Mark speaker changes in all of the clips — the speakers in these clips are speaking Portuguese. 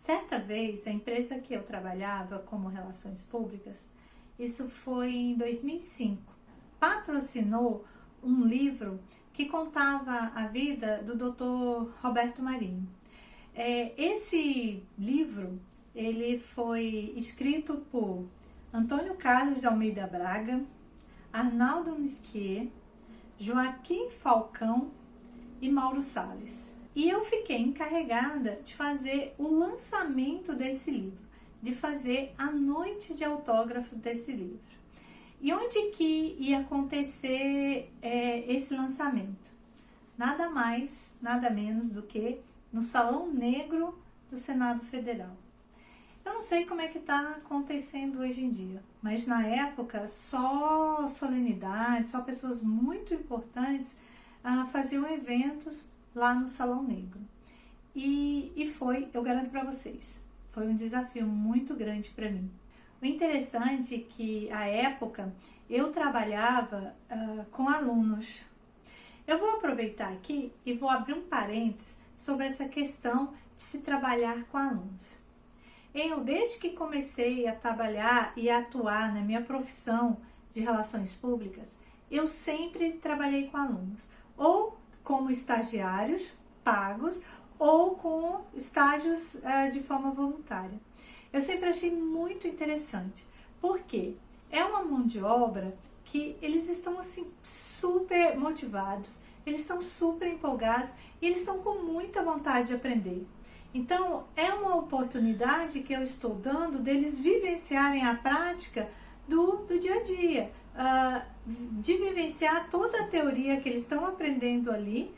Speaker 1: Certa vez, a empresa que eu trabalhava como relações públicas, isso foi em 2005, patrocinou um livro que contava a vida do Dr. Roberto Marinho. Esse livro, ele foi escrito por Antônio Carlos de Almeida Braga, Arnaldo Nisquier, Joaquim Falcão e Mauro Salles. E eu fiquei encarregada de fazer o lançamento desse livro, de fazer a noite de autógrafo desse livro. E onde que ia acontecer esse lançamento? Nada mais, nada menos do que no Salão Negro do Senado Federal. Eu não sei como é que está acontecendo hoje em dia, mas na época só solenidades, só pessoas muito importantes faziam eventos lá no Salão Negro. E foi, eu garanto para vocês, foi um desafio muito grande para mim. O interessante é que, à época, eu trabalhava com alunos. Eu vou aproveitar aqui e vou abrir um parênteses sobre essa questão de se trabalhar com alunos. Eu, desde que comecei a trabalhar e a atuar na minha profissão de relações públicas, eu sempre trabalhei com alunos, ou como estagiários pagos, ou com estágios de forma voluntária. Eu sempre achei muito interessante, porque é uma mão de obra que eles estão assim super motivados, eles estão super empolgados e eles estão com muita vontade de aprender. Então, é uma oportunidade que eu estou dando deles vivenciarem a prática do dia a dia, de vivenciar toda a teoria que eles estão aprendendo ali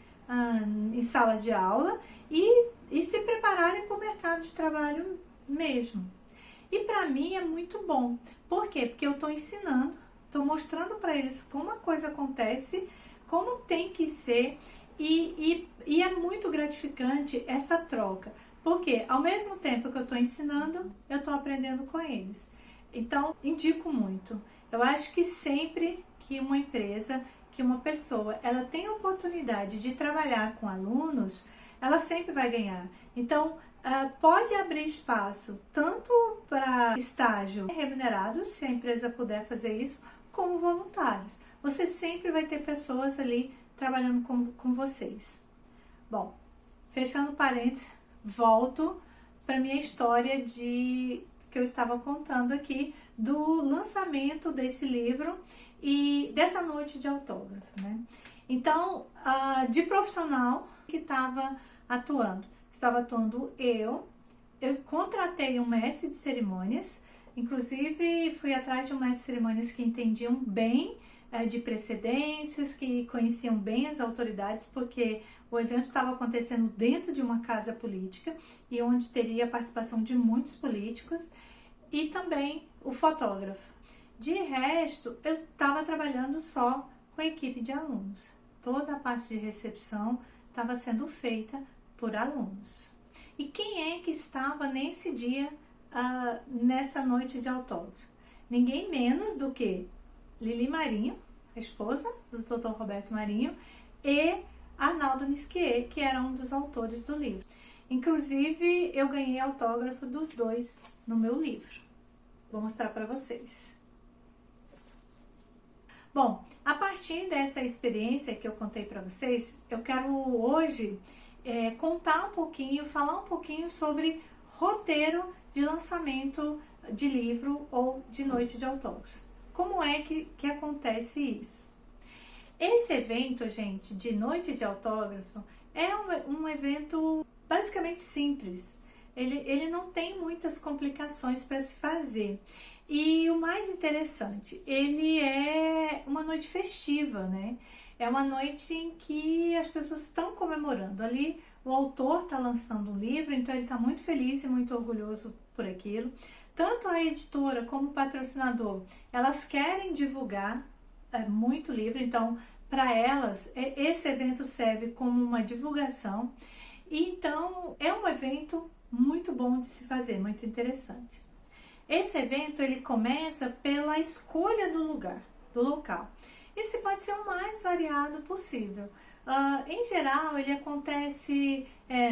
Speaker 1: em sala de aula e se prepararem para o mercado de trabalho mesmo. E para mim é muito bom. Por quê? Porque eu estou ensinando, estou mostrando para eles como a coisa acontece, como tem que ser, e é muito gratificante essa troca. Porque ao mesmo tempo que eu estou ensinando, eu estou aprendendo com eles. Então, indico muito. Eu acho que sempre que uma empresa, que uma pessoa, ela tem a oportunidade de trabalhar com alunos, ela sempre vai ganhar. Então, pode abrir espaço tanto para estágio remunerado, se a empresa puder fazer isso, como voluntários. Você sempre vai ter pessoas ali trabalhando com vocês. Bom, fechando parênteses, volto para minha história que eu estava contando aqui do lançamento desse livro e dessa noite de autógrafo, né? Então, de profissional que estava atuando eu contratei um mestre de cerimônias, inclusive fui atrás de um mestre de cerimônias que entendiam bem de precedências, que conheciam bem as autoridades, porque o evento estava acontecendo dentro de uma casa política e onde teria a participação de muitos políticos, e também o fotógrafo. De resto, eu estava trabalhando só com a equipe de alunos. Toda a parte de recepção estava sendo feita por alunos. E quem é que estava nesse dia, nessa noite de autógrafo? Ninguém menos do que Lili Marinho, a esposa do Dr. Roberto Marinho, e Arnaldo Nisquier, que era um dos autores do livro. Inclusive, eu ganhei autógrafo dos dois no meu livro. Vou mostrar para vocês. Bom, a partir dessa experiência que eu contei para vocês, eu quero hoje contar um pouquinho, falar um pouquinho sobre roteiro de lançamento de livro ou de noite de autógrafo. Como é que acontece isso? Esse evento, gente, de noite de autógrafo, é um evento basicamente simples. Ele não tem muitas complicações para se fazer. E o mais interessante, ele é uma noite festiva, né? É uma noite em que as pessoas estão comemorando. Ali o autor está lançando um livro, então ele está muito feliz e muito orgulhoso por aquilo. Tanto a editora como o patrocinador, elas querem divulgar muito livro, então para elas esse evento serve como uma divulgação. Então é um evento muito bom de se fazer, muito interessante. Esse evento ele começa pela escolha do lugar, do local. Esse pode ser o mais variado possível. Em geral, ele acontece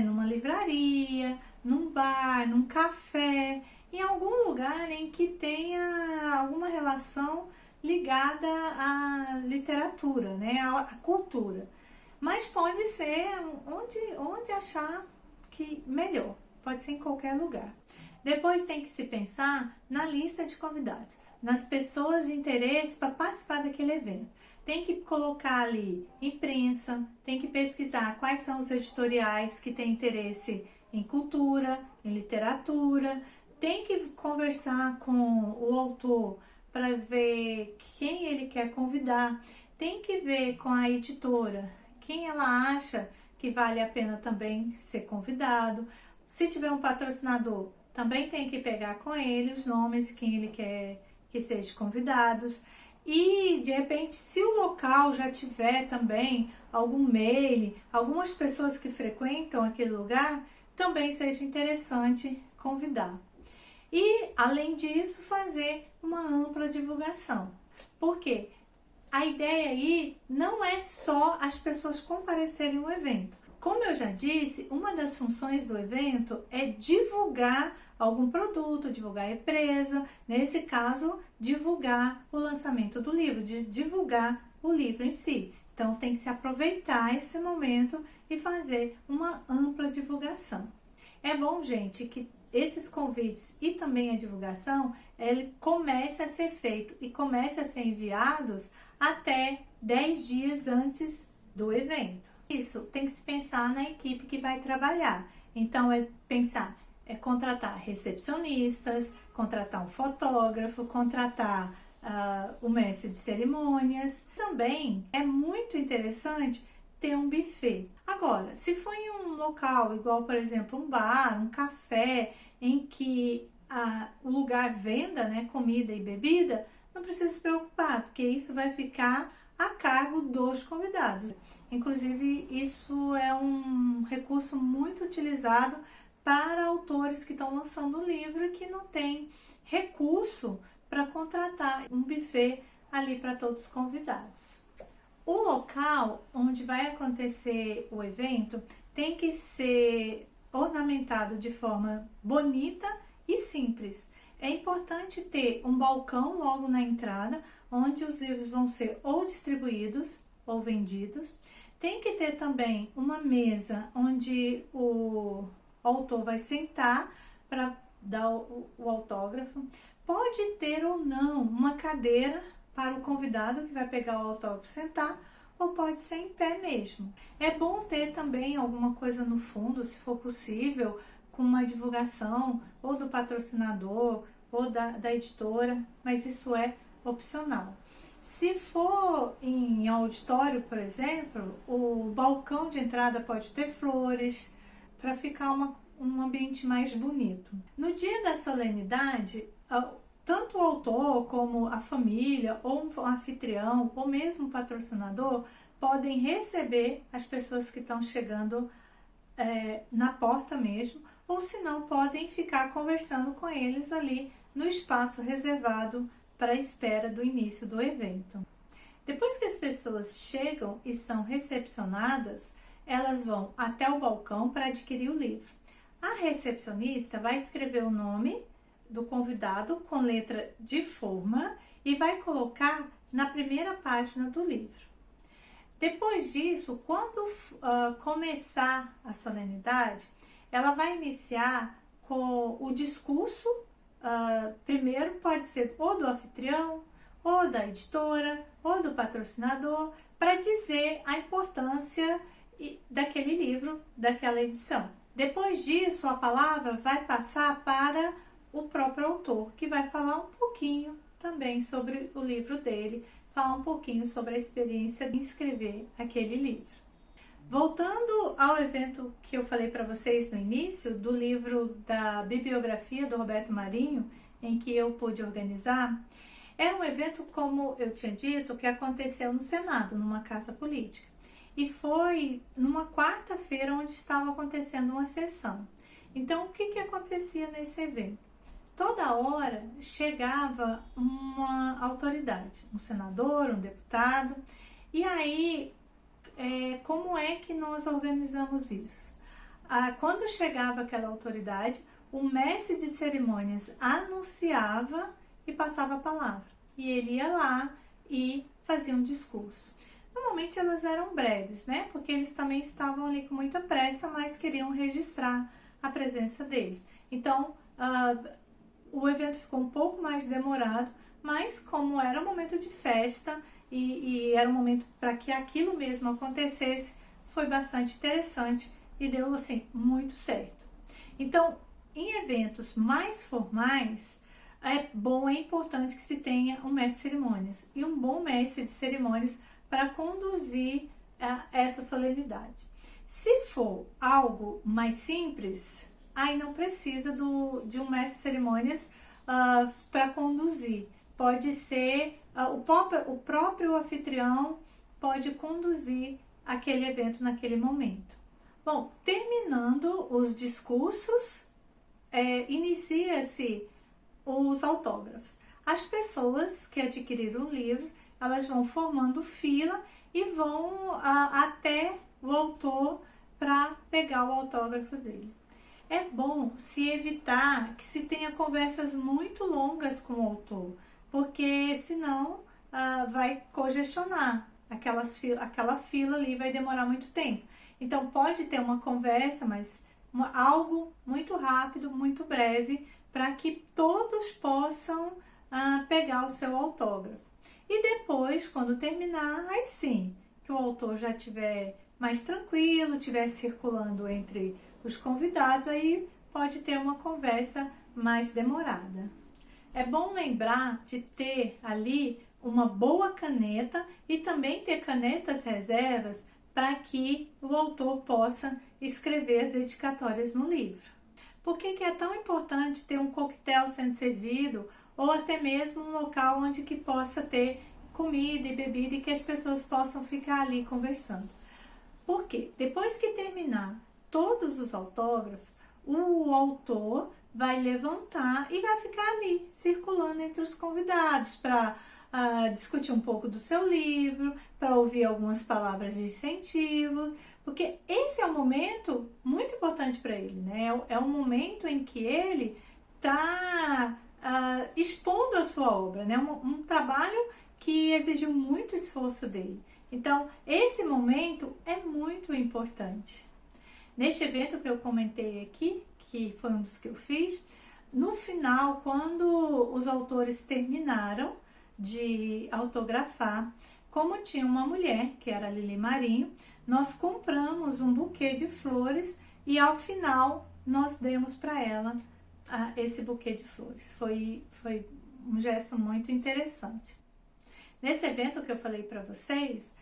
Speaker 1: numa livraria, num bar, num café, em algum lugar em que tenha alguma relação ligada à literatura, né, à cultura. Mas pode ser onde achar que melhor, pode ser em qualquer lugar. Depois tem que se pensar na lista de convidados, nas pessoas de interesse para participar daquele evento. Tem que colocar ali imprensa, tem que pesquisar quais são os editoriais que têm interesse em cultura, em literatura, tem que conversar com o autor para ver quem ele quer convidar, tem que ver com a editora quem ela acha que vale a pena também ser convidado. Se tiver um patrocinador, também tem que pegar com ele os nomes de quem ele quer que sejam convidados. E, de repente, se o local já tiver também algum mail, algumas pessoas que frequentam aquele lugar, também seja interessante convidar. E, além disso, fazer uma ampla divulgação. Por quê? A ideia aí não é só as pessoas comparecerem ao evento. Como eu já disse, uma das funções do evento é divulgar algum produto, divulgar a empresa, nesse caso, divulgar o lançamento do livro, divulgar o livro em si. Então, tem que se aproveitar esse momento e fazer uma ampla divulgação. É bom, gente, que esses convites e também a divulgação, ele comece a ser feito e comece a ser enviados até 10 dias antes do evento. Isso tem que se pensar na equipe que vai trabalhar. Então, é contratar recepcionistas, contratar um fotógrafo, contratar o mestre de cerimônias. Também é muito interessante ter um buffet. Agora, se for em um local igual, por exemplo, um bar, um café, em que o lugar venda, né, comida e bebida, não precisa se preocupar, porque isso vai ficar a cargo dos convidados. Inclusive, isso é um recurso muito utilizado para autores que estão lançando um livro e que não tem recurso para contratar um buffet ali para todos os convidados. O local onde vai acontecer o evento tem que ser ornamentado de forma bonita e simples. É importante ter um balcão logo na entrada, onde os livros vão ser ou distribuídos ou vendidos. Tem que ter também uma mesa onde o autor vai sentar para dar o autógrafo. Pode ter ou não uma cadeira para o convidado que vai pegar o autógrafo sentar, ou pode ser em pé mesmo. É bom ter também alguma coisa no fundo, se for possível, com uma divulgação ou do patrocinador ou da editora, mas isso é opcional. Se for em auditório, por exemplo, o balcão de entrada pode ter flores para ficar um ambiente mais bonito. No dia da solenidade, tanto o autor como a família, ou um anfitrião, ou mesmo o patrocinador, podem receber as pessoas que estão chegando na porta mesmo, ou se não, podem ficar conversando com eles ali no espaço reservado para a espera do início do evento. Depois que as pessoas chegam e são recepcionadas, elas vão até o balcão para adquirir o livro. A recepcionista vai escrever o nome do convidado com letra de forma e vai colocar na primeira página do livro. Depois disso, quando começar a solenidade, ela vai iniciar com o discurso. Primeiro pode ser ou do anfitrião, ou da editora, ou do patrocinador, para dizer a importância daquele livro, daquela edição. Depois disso, a palavra vai passar para o próprio autor, que vai falar um pouquinho também sobre o livro dele, falar um pouquinho sobre a experiência de escrever aquele livro. Voltando ao evento que eu falei para vocês no início, do livro da bibliografia do Roberto Marinho, em que eu pude organizar, era um evento, como eu tinha dito, que aconteceu no Senado, numa casa política. E foi numa quarta-feira onde estava acontecendo uma sessão. Então, o que acontecia nesse evento? Toda hora chegava uma autoridade, um senador, um deputado, e aí, como é que nós organizamos isso? quando chegava aquela autoridade, o mestre de cerimônias anunciava e passava a palavra. E ele ia lá e fazia um discurso. Normalmente elas eram breves, né? Porque eles também estavam ali com muita pressa, mas queriam registrar a presença deles. Então, o evento ficou um pouco mais demorado, mas como era um momento de festa e era um momento para que aquilo mesmo acontecesse, foi bastante interessante e deu, assim, muito certo. Então, em eventos mais formais, é importante que se tenha um mestre de cerimônias e um bom mestre de cerimônias para conduzir essa solenidade. Se for algo mais simples, aí não precisa de um mestre de cerimônias para conduzir. Pode ser o próprio anfitrião pode conduzir aquele evento naquele momento. Bom, terminando os discursos, inicia-se os autógrafos. As pessoas que adquiriram livros, elas vão formando fila e vão até o autor para pegar o autógrafo dele. É bom se evitar que se tenha conversas muito longas com o autor, porque senão vai congestionar aquela fila ali, vai demorar muito tempo. Então pode ter uma conversa, mas algo muito rápido, muito breve, para que todos possam pegar o seu autógrafo. E depois, quando terminar, aí sim, que o autor já estiver mais tranquilo, estiver circulando entre os convidados, aí pode ter uma conversa mais demorada. É bom lembrar de ter ali uma boa caneta e também ter canetas reservas para que o autor possa escrever as dedicatórias no livro. Por que é tão importante ter um coquetel sendo servido ou até mesmo um local onde que possa ter comida e bebida e que as pessoas possam ficar ali conversando? Porque depois que terminar todos os autógrafos, o autor vai levantar e vai ficar ali circulando entre os convidados para discutir um pouco do seu livro, para ouvir algumas palavras de incentivo, porque esse é um momento muito importante para ele, né? É um momento em que ele está expondo a sua obra, né? Um trabalho que exigiu muito esforço dele. Então, esse momento é muito importante. Neste evento que eu comentei aqui, que foi um dos que eu fiz, no final, quando os autores terminaram de autografar, como tinha uma mulher, que era a Lili Marinho, nós compramos um buquê de flores e ao final nós demos para ela esse buquê de flores. Foi um gesto muito interessante. Nesse evento que eu falei para vocês,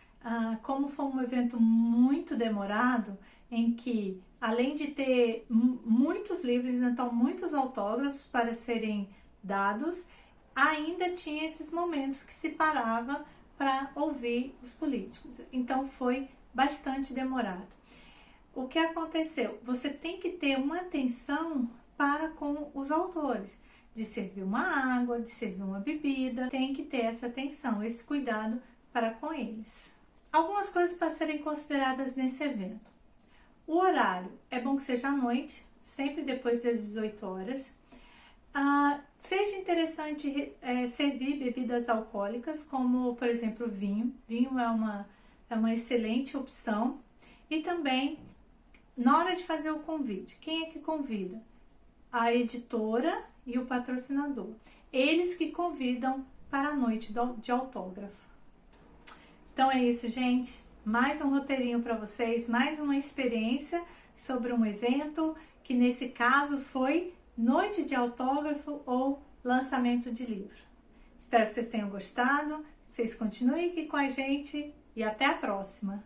Speaker 1: como foi um evento muito demorado, em que além de ter muitos livros, então muitos autógrafos para serem dados, ainda tinha esses momentos que se parava para ouvir os políticos. Então foi bastante demorado. O que aconteceu? Você tem que ter uma atenção para com os autores, de servir uma água, de servir uma bebida, tem que ter essa atenção, esse cuidado para com eles. Algumas coisas para serem consideradas nesse evento. O horário é bom que seja à noite, sempre depois das 18 horas. Seja interessante servir bebidas alcoólicas, como, por exemplo, vinho. Vinho é uma excelente opção. E também, na hora de fazer o convite, quem é que convida? A editora e o patrocinador. Eles que convidam para a noite de autógrafo. Então é isso, gente. Mais um roteirinho para vocês, mais uma experiência sobre um evento que nesse caso foi noite de autógrafo ou lançamento de livro. Espero que vocês tenham gostado, vocês continuem aqui com a gente e até a próxima!